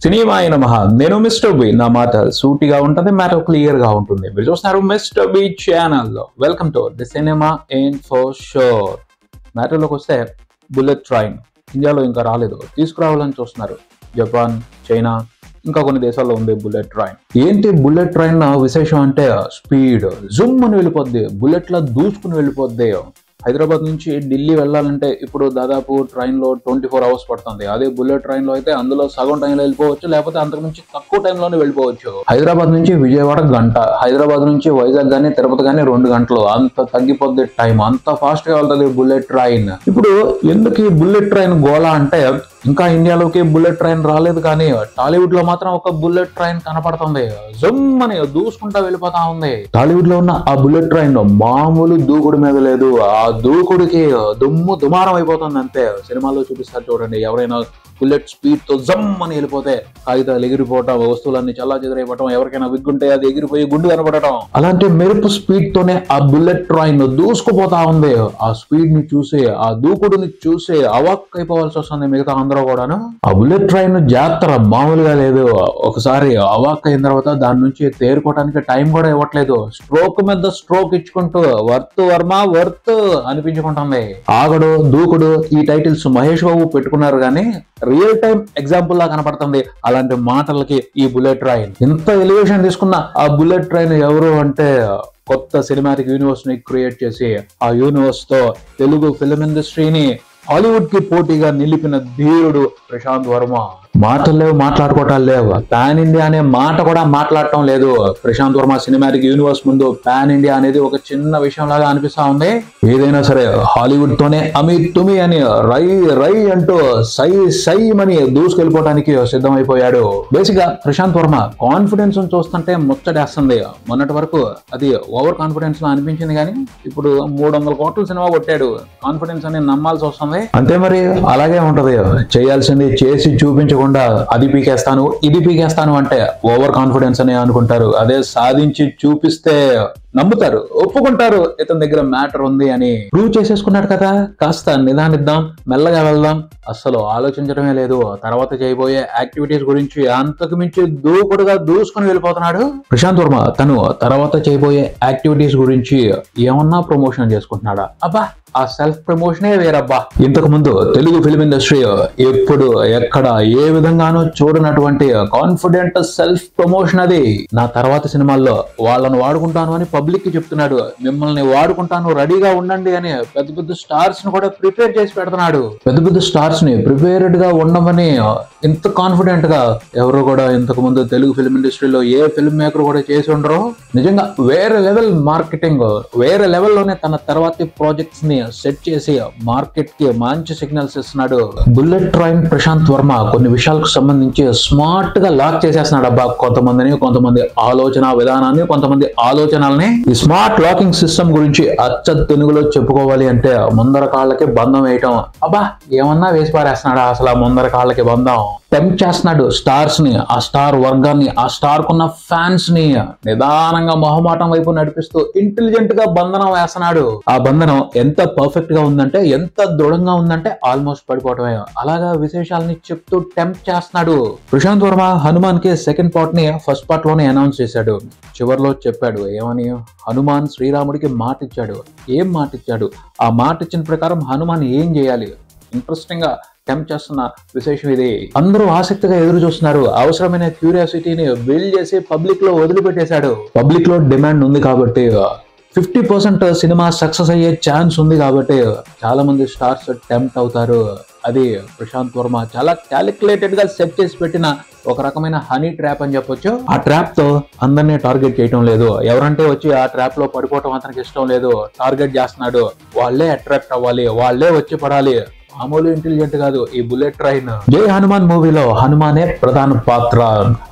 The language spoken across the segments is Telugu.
సినిమాయ నమః. నేను మిస్టర్ బి. నా మాట సూటిగా ఉంటుంది, మ్యాటర్ క్లియర్ గా ఉంటుంది. మీరు చూస్తున్నారు మిస్టర్ బి ఛానల్లో. Welcome to the cinema info show. మ్యాటర్లోకి వస్తే బుల్లెట్ ట్రైన్ ఇండియాలో ఇంకా రాలేదు, తీసుకురావాలని చూస్తున్నారు. జపాన్, చైనా, ఇంకా కొన్ని దేశాల్లో ఉంది బుల్లెట్ ట్రైన్. ఏంటి బుల్లెట్ ట్రైన్ విశేషం అంటే స్పీడ్, జుమ్ అని వెళ్ళిపోద్ది, బుల్లెట్లా దూసుకుని వెళ్ళిపోద్ది. హైదరాబాద్ నుంచి ఢిల్లీ వెళ్ళాలంటే ఇప్పుడు దాదాపు ట్రైన్లో 24 hours పడుతుంది. అదే బుల్లెట్ ట్రైన్లో అయితే అందులో సగం టైంలో వెళ్ళిపోవచ్చు, లేకపోతే అంతకుమించి తక్కువ టైంలోనే వెళ్ళిపోవచ్చు. హైదరాబాద్ నుంచి విజయవాడ గంట, హైదరాబాద్ నుంచి వైజాగ్ కానీ తిరుపతి కానీ 2 గంటలు, అంత తగ్గిపోద్ది టైం. అంత ఫాస్ట్ గా వెళ్తుంది బుల్లెట్ ట్రైన్. ఇప్పుడు ఎందుకు ఈ బుల్లెట్ ట్రైన్ గోళ అంటే, ఇంకా ఇండియాలోకి బుల్లెట్ ట్రైన్ రాలేదు, కానీ టాలీవుడ్ లో మాత్రం ఒక బుల్లెట్ ట్రైన్ కనపడుతుంది. జమ్ అని దూసుకుంటా వెళ్ళిపోతా ఉంది. టాలీవుడ్ లో ఉన్న ఆ బుల్లెట్ ట్రైన్ మామూలు దూకుడు మీద లేదు, ఆ దూకుడికి దుమ్ము దుమారం అయిపోతుంది అంతే. సినిమాల్లో చూపిస్తారు చూడండి, ఎవరైనా బుల్లెట్ స్పీడ్ తో జమ్ అని వెళ్ళిపోతే కాగితాలు ఎగిరిపోవటం, వస్తువులన్నీ చల్లా చెదిరైపోవటం, ఎవరికైనా విగ్గుంటే అది ఎగిరిపోయి గుండు కనపడటం. అలాంటి మెరుపు స్పీడ్ తోనే ఆ బుల్లెట్ ట్రైన్ దూసుకుపోతా ఉంది. ఆ స్పీడ్ ని చూసి, ఆ దూకుడుని చూసి అవాక్ అయిపోవాల్సి వస్తుంది మిగతా అందరూ కూడాను. ఆ బుల్లెట్ ట్రైన్ జాతర మామూలుగా లేదు. ఒకసారి అవాక్ అయిన తర్వాత దాని నుంచి తేరుకోవడానికి టైం కూడా ఇవ్వట్లేదు. స్ట్రోక్ మీద స్ట్రోక్ ఇచ్చుకుంటూ వర్త్ వర్మ వర్త్ అనిపించుకుంటుంది. ఆగడు, దూకుడు, ఈ టైటిల్స్ మహేష్ బాబు పెట్టుకున్నారు, కానీ రియల్ టైం ఎగ్జాంపుల్ లా కనపడుతుంది అలాంటి మాటలకి ఈ బుల్లెట్ ట్రైన్. ఇంత ఎలివేషన్ తీసుకున్న ఆ బుల్లెట్ ట్రైన్ ఎవరు అంటే, కొత్త సినిమాటిక్ యూనివర్స్ ని క్రియేట్ చేసి ఆ యూనివర్స్ తో తెలుగు ఫిల్మ్ ఇండస్ట్రీని హాలీవుడ్ కి పోటీగా నిలిపిన ధీరుడు ప్రశాంత్ వర్మ. మాటలు లేవు, మాట్లాడుకోవటాలు లేవు. పాన్ ఇండియా అనే మాట కూడా మాట్లాడటం లేదు. ప్రశాంత్ వర్మ సినిమాటిక్ యూనివర్స్ ముందు పాన్ ఇండియా అనేది ఒక చిన్న విషయం లాగా అనిపిస్తా ఉంది. ఏదైనా సరే హాలీవుడ్ తోనే అమీ తుమి అని రై రై అంటూ సై సై అని దూసుకెళ్ళిపోవడానికి సిద్ధమైపోయాడు. బేసిక్ గా ప్రశాంత్ వర్మ కాన్ఫిడెన్స్ చూస్తుంటే ముచ్చటేస్తుంది. మొన్నటి వరకు అది ఓవర్ కాన్ఫిడెన్స్ లో అనిపించింది, కానీ ఇప్పుడు 300 కోట్ల సినిమా కొట్టాడు, కాన్ఫిడెన్స్ అని నమ్మాల్సి వస్తుంది. అంతే మరి, అలాగే ఉంటది. చేయాల్సింది చేసి చూపించకుండా అది పీకేస్తాను ఇది పీకేస్తాను అంటే ఓవర్ కాన్ఫిడెన్స్ అని అనుకుంటారు. అదే సాధించి చూపిస్తే నమ్ముతారు, ఒప్పుకుంటారు ఇతని దగ్గర మ్యాటర్ ఉంది అని. ప్రూవ్ చేసేసుకున్నాడు కదా, కాస్త నిదానిద్దాం, మెల్లగా వెళ్దాం, అస్సలు ఆలోచించడమే లేదు. తర్వాత చేయబోయే యాక్టివిటీస్ గురించి అంతకు మించి దూకుడుగా దూసుకుని వెళ్ళిపోతున్నాడు ప్రశాంత్ వర్మ. తను తర్వాత చేయబోయే యాక్టివిటీస్ గురించి ఏమన్నా ప్రమోషన్ చేసుకుంటున్నాడా? అబ్బా, ఆ సెల్ఫ్ ప్రమోషనే వేరబ్బా. ఇంతకు ముందు తెలుగు ఫిల్మ్ ఇండస్ట్రీ ఎప్పుడు ఎక్కడ ఏ విధంగానూ చూడనటువంటి కాన్ఫిడెంట్ సెల్ఫ్ ప్రమోషన్ అది. నా తర్వాత సినిమాల్లో వాళ్ళను వాడుకుంటాను అని పబ్లిక్ కి చెప్తున్నాడు. మిమ్మల్ని వాడుకుంటాను, రెడీగా ఉండండి అని పెద్ద పెద్ద స్టార్స్ ని కూడా ప్రిపేర్ చేసి పెడుతున్నాడు. పెద్ద పెద్ద స్టార్స్ ని ప్రిపేర్డ్ గా ఉండమని ఇంత కాన్ఫిడెంట్ గా ఎవరు కూడా ఇంతకు ముందు తెలుగు ఫిల్మ్ ఇండస్ట్రీలో ఏ ఫిల్మ్ మేకర్ కూడా చేసి ఉండరు. నిజంగా వేరే లెవెల్ మార్కెటింగ్, వేరే లెవెల్లోనే తన తర్వాతి ప్రాజెక్ట్స్ ని సెట్ చేసి మార్కెట్ కి మంచి సిగ్నల్స్ ఇస్తున్నాడు. బుల్లెట్ ట్రైన్ ప్రశాంత్ వర్మ కొన్ని విషయాలకు సంబంధించి స్మార్ట్ గా లాక్ చేసేస్తున్నాడు అబ్బా. కొంతమంది ఆలోచన విధానాన్ని, కొంతమంది ఆలోచనల్ని. ఈ స్మార్ట్ లాకింగ్ సిస్టమ్ గురించి అచ్చ తెలుగులో చెప్పుకోవాలి అంటే ముందర కాళ్ళకి బంధం వేయటం. అబ్బా, ఏమన్నా వేసి పారేస్తున్నాడా అసలు ఆ ముందర కాళ్ళకి బంధం? టెంప్ట్ చేస్తున్నాడు స్టార్స్ ని, ఆ స్టార్ వర్గాన్ని, ఆ స్టార్ కున్న ఫ్యాన్స్ ని నిదానంగా మొహమాటం వైపు నడిపిస్తూ ఇంటెలిజెంట్ గా బంధనం వేస్తున్నాడు. ఆ బంధనం ఎంత పర్ఫెక్ట్ గా ఉందంటే, ఎంత దృఢంగా ఉందంటే ఆల్మోస్ట్ పడిపోవటమే. అలాగా విశేషాలని చెప్తూ టెంప్ట్ చేస్తున్నాడు. ప్రశాంత్ వర్మ హనుమాన్ కి సెకండ్ పార్ట్ ని ఫస్ట్ పార్ట్ లోనే అనౌన్స్ చేశాడు. చివరిలో చెప్పాడు ఏమని, హనుమాన్ శ్రీరాముడికి మాట ఇచ్చాడు. ఏం మాట ఇచ్చాడు? ఆ మాట ఇచ్చిన ప్రకారం హనుమాన్ ఏం చేయాలి? ఇంట్రెస్టింగ్ గా టెంప్ట్ చేస్తున్న విశేషం ఇది. అందరూ ఆసక్తిగా ఎదురు చూస్తున్నారు. అవసరమైన క్యూరియాసిటీని బిల్డ్ చేసి పబ్లిక్ లో వదిలిపెట్టేశాడు. పబ్లిక్ లో డిమాండ్ ఉంది కాబట్టి, 50% సినిమా సక్సెస్ అయ్యే ఛాన్స్ ఉంది కాబట్టి చాలా మంది స్టార్స్ టెంప్ట్ అవుతారు. అది ప్రశాంత్ వర్మ చాలా క్యాలిక్యులేటెడ్ గా సెట్ చేసి పెట్టిన ఒక రకమైన హనీ ట్రాప్ అని చెప్పొచ్చు. ఆ ట్రాప్ తో అందరినీ టార్గెట్ చేయటం లేదు. ఎవరంటే వచ్చి ఆ ట్రాప్ లో పడిపోవటం అతనికి ఇష్టం లేదు. టార్గెట్ చేస్తున్నాడు. వాళ్ళే అట్రాక్ట్ అవ్వాలి, వాళ్ళే వచ్చి పడాలి. మామూలు ఇంటెలిజెంట్ కాదు ఈ బుల్లెట్ ట్రైన్. జై హనుమాన్ మూవీలో హనుమానే ప్రధాన పాత్ర.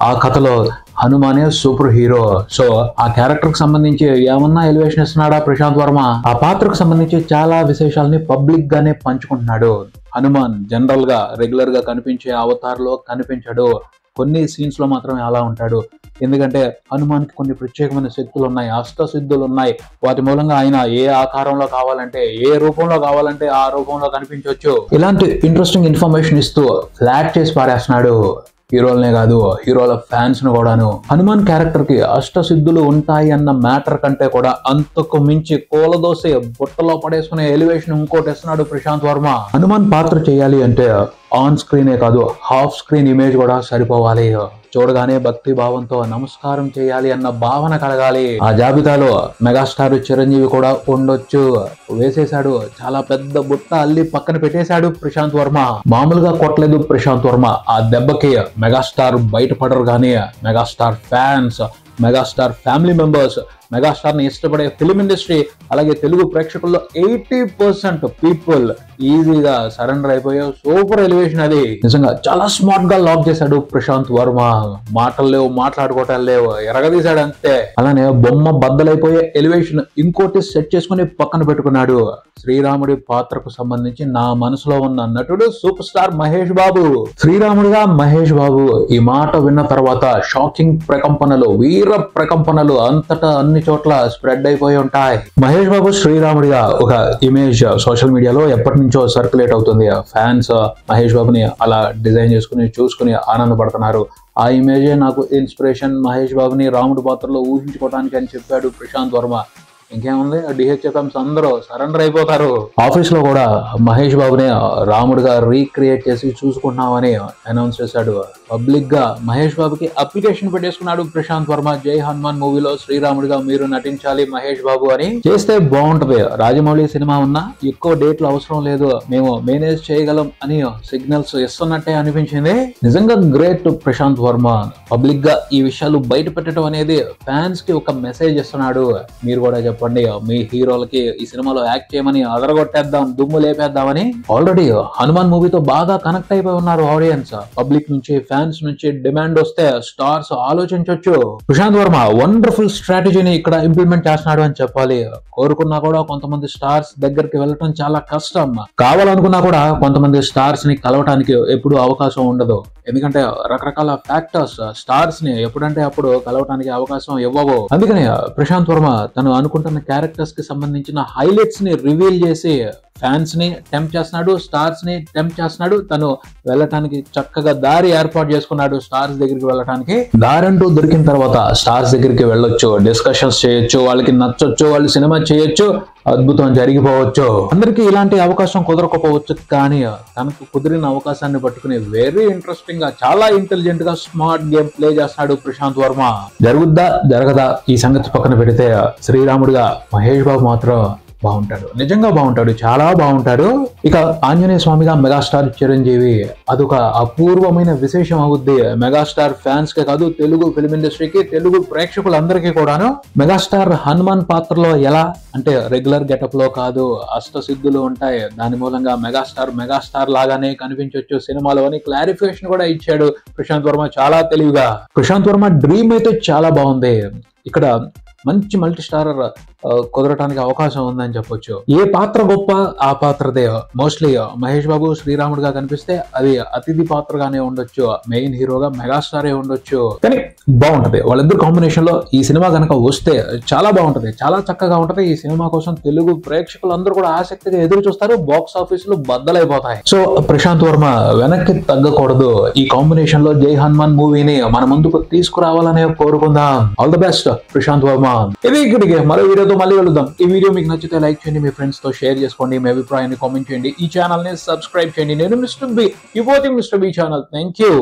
ఆ కథలో హనుమానే సూపర్ హీరో. సో ఆ క్యారెక్టర్ కి సంబంధించి ఏమన్నా ఎలివేషన్ ఇస్తున్నాడా ప్రశాంత్ వర్మ? ఆ పాత్రకు సంబంధించి చాలా విశేషాలని పబ్లిక్ గానే పంచుకుంటున్నాడు. హనుమాన్ జనరల్ గా రెగ్యులర్ గా కనిపించే అవతార్ లో కనిపించాడు. కొన్ని సీన్స్ లో మాత్రమే అలా ఉంటాడు. ఎందుకంటే హనుమాన్కి కొన్ని ప్రత్యేకమైన శక్తులు ఉన్నాయి, అష్టసిద్ధులు ఉన్నాయి. వాటి మూలంగా ఆయన ఏ ఆకారంలో కావాలంటే, ఏ రూపంలో కావాలంటే ఆ రూపంలో కనిపించవచ్చు. ఇలాంటి ఇంట్రెస్టింగ్ ఇన్ఫర్మేషన్ ఇస్తూ ఫ్లాట్ చేసి పారేస్తున్నాడు. హీరోలనే కాదు హీరోల ఫ్యాన్స్ ను కూడాను. హనుమాన్ క్యారెక్టర్ కి అష్టసిద్ధులు ఉంటాయి అన్న మ్యాటర్ కంటే కూడా అంతకు మించి కూలదోసే బుట్టలో పడేసుకునే ఎలివేషన్ ఇంకోటి ఇస్తున్నాడు ప్రశాంత్ వర్మ. హనుమాన్ పాత్ర చేయాలి అంటే ఆన్ స్క్రీనే కాదు హాఫ్ స్క్రీన్ ఇమేజ్ కూడా సరిపోవాలి. చూడగానే భక్తి భావంతో నమస్కారం చేయాలి అన్న భావన కలగాలి. ఆ జాబితాలో మెగాస్టార్ చిరంజీవి కూడా ఉండొచ్చు. వేసేశాడు, చాలా పెద్ద బుట్ట అల్లి పక్కన పెట్టేశాడు ప్రశాంత్ వర్మ. మామూలుగా కొట్టలేదు ప్రశాంత్ వర్మ. ఆ దెబ్బకి మెగాస్టార్ బయటపడరు కానీ megastar fans, megastar family members, megastar ని ఇష్టపడే ఫిలిం ఇండస్ట్రీ, అలాగే తెలుగు ప్రేక్షకుల్లో 80% పీపుల్ ఈజీగా సరెండర్ అయిపోయావు. సూపర్ ఎలివేషన్ అది. నిజంగా చాలా స్మార్ట్ గా లాక్ చేశాడు ప్రశాంత్ వర్మ. మాటలు లేవు, మాట్లాడుకోవటాలు లేవు, ఎరగదీశాడు అంతే. అలానే బొమ్మ బద్దలైపోయే ఎలివేషన్ ఇంకోటి సెట్ చేసుకుని పక్కన పెట్టుకున్నాడు. శ్రీరాముడి పాత్రకు సంబంధించి నా మనసులో ఉన్న నటుడు సూపర్ స్టార్ మహేష్ బాబు. శ్రీరాముడిగా మహేష్ బాబు ఈ మాట విన్న తర్వాత షాకింగ్ ప్రకంపనలు, వీర ప్రకంపనలు అంతటా అన్ని చోట్ల స్ప్రెడ్ అయిపోయి ఉంటాయి. మహేష్ బాబు శ్రీరాముడిగా ఒక ఇమేజ్ సోషల్ మీడియాలో ఎప్పటి నుంచో సర్క్యులేట్ అవుతుంది. ఫ్యాన్స్ మహేష్ బాబుని అలా డిజైన్ చేసుకుని చూసుకుని ఆనందపడుతున్నారు. ఆ ఇమేజే నాకు ఇన్స్పిరేషన్ మహేష్ బాబుని రాముడి పాత్రలో ఊహించుకోవడానికి అని చెప్పాడు ప్రశాంత్ వర్మ. ఇంకేముంది, డిహెచ్ఎఫ్ఎంస్ అందరూ సరెండర్ అయిపోతారు. ఆఫీస్ లో కూడా మహేష్ బాబుని రాముడిగా రీక్రియేట్ చేసి చూసుకుంటున్నామని అనౌన్స్ చేశాడు. పబ్లిక్ గా మహేష్ బాబుకి అప్లికేషన్ పెట్టేసుకున్నాడు ప్రశాంత్ వర్మ. జై హనుమాన్ మూవీలో శ్రీరాముడిగా మీరు నటించాలి మహేష్ బాబు అని. చేస్తే బాగుంటది. రాజమౌళి సినిమా ఉన్నా ఎక్కువ డేట్లు అవసరం లేదు, మేము మేనేజ్ చేయగలం అని సిగ్నల్స్ ఇస్తున్నట్టే అనిపించింది. నిజంగా గ్రేట్ ప్రశాంత్ వర్మ. పబ్లిక్ గా ఈ విషయాలు బయట పెట్టడం అనేది ఫ్యాన్స్ కి ఒక మెసేజ్ ఇస్తున్నాడు. మీరు కూడా చెప్పండి, మీ హీరోలకి ఈ సినిమాలో యాక్ట్ చేయమని, అదరగొట్టేద్దాం, దుమ్ము లేపేద్దామని. ఆల్రెడీ హనుమాన్ మూవీతో బాగా కనెక్ట్ అయిపోయి ఉన్నారు ఆడియన్స్. పబ్లిక్ నుంచి, ఫ్యాన్స్ నుంచి డిమాండ్ వస్తే స్టార్స్ ఆలోచించవచ్చు. ప్రశాంత్ వర్మ వండర్ఫుల్ స్ట్రాటజీని ఇక్కడ ఇంప్లిమెంట్ చేస్తున్నాడు అని చెప్పాలి. కోరుకున్నా కూడా కొంతమంది స్టార్స్ దగ్గరికి వెళ్ళటం చాలా కష్టం. కావాలనుకున్నా కూడా కొంతమంది స్టార్స్ ని కలవటానికి ఎప్పుడు అవకాశం ఉండదు. ఎందుకంటే రకరకాల ఫ్యాక్టర్స్ స్టార్స్ ని ఎప్పుడంటే అప్పుడు కలవటానికి అవకాశం ఇవ్వవు. అందుకని ప్రశాంత్ వర్మ తను అనుకుంటున్న క్యారెక్టర్స్ కి సంబంధించిన హైలైట్స్ ని రివీల్ చేసి ఫ్యాన్స్ ని టెంప్ట్ చేస్తున్నాడు, స్టార్స్ ని టెంప్ట్ చేస్తున్నాడు. తను వెళ్ళటానికి చక్కగా దారి ఏర్పాటు చేసుకున్నాడు. స్టార్స్ దగ్గరికి వెళ్ళటానికి దారంటూ దొరికిన తర్వాత స్టార్స్ దగ్గరికి వెళ్ళొచ్చు, డిస్కషన్స్ చేయొచ్చు, వాళ్ళకి నచ్చొచ్చు, వాళ్ళు సినిమా చేయొచ్చు, అద్భుతం జరిగిపోవచ్చు. అందరికి ఇలాంటి అవకాశం కుదరకపోవచ్చు, కానీ తనకు కుదిరిన అవకాశాన్ని పట్టుకుని వెరీ ఇంట్రెస్టింగ్ గా, చాలా ఇంటెలిజెంట్ గా స్మార్ట్ గేమ్ ప్లే చేస్తున్నాడు ప్రశాంత్ వర్మ. జరుగుద్దా జరగదా ఈ సంగతి పక్కన పెడితే శ్రీరాముడిగా మహేష్ బాబు మాత్రం బాగుంటాడు. నిజంగా బాగుంటాడు, చాలా బాగుంటాడు. ఇక ఆంజనేయ స్వామిగా మెగాస్టార్ చిరంజీవి అదొక అపూర్వమైన విశేషం అవుద్ది. మెగాస్టార్ ఫ్యాన్స్ కే కాదు, తెలుగు ఫిల్మ్ ఇండస్ట్రీకి, తెలుగు ప్రేక్షకులందరికీ కూడాను. మెగాస్టార్ హనుమాన్ పాత్రలో ఎలా అంటే రెగ్యులర్ గెటప్ లో కాదు, అష్టసిద్ధులు ఉంటాయి. దాని మూలంగా మెగాస్టార్ లాగానే కనిపించవచ్చు సినిమాలో అని క్లారిఫికేషన్ కూడా ఇచ్చాడు ప్రశాంత్ వర్మ చాలా తెలివిగా. ప్రశాంత్ వర్మ డ్రీమ్ అయితే చాలా బాగుంది. ఇక్కడ మంచి మల్టీ స్టారర్ కుదరటానికి అవకాశం ఉందని చెప్పొచ్చు. ఏ పాత్ర గొప్ప ఆ పాత్రదే. మోస్ట్లీ మహేష్ బాబు శ్రీరాముడిగా కనిపిస్తే అది అతిథి పాత్రగానే ఉండొచ్చు, మెయిన్ హీరోగా మెగాస్టారే ఉండొచ్చు. కానీ బాగుంటది వాళ్ళిద్దరు కాంబినేషన్ లో. ఈ సినిమా కనుక వస్తే చాలా బాగుంటది, చాలా చక్కగా ఉంటది. ఈ సినిమా కోసం తెలుగు ప్రేక్షకులందరూ కూడా ఆసక్తిగా ఎదురు చూస్తారు. బాక్స్ ఆఫీసులు బద్దలైపోతాయి. సో ప్రశాంత్ వర్మ వెనక్కి తగ్గకూడదు. ఈ కాంబినేషన్ లో జై హనుమాన్ మూవీని మన ముందుకు తీసుకురావాలనే కోరుకుందాం. All the best Prashant Varma. ఇది ఇక్కడికి మరో వీడియోతో మళ్ళీ వెళ్దాం. ఈ వీడియో మీకు నచ్చితే లైక్ చేయండి, మీ ఫ్రెండ్స్ తో షేర్ చేసుకోండి, మీ అభిప్రాయాన్ని కామెంట్ చేయండి. ఈ ఛానల్ ని సబ్స్క్రైబ్ చేయండి. నేను mister B, mister B channel. Thank you.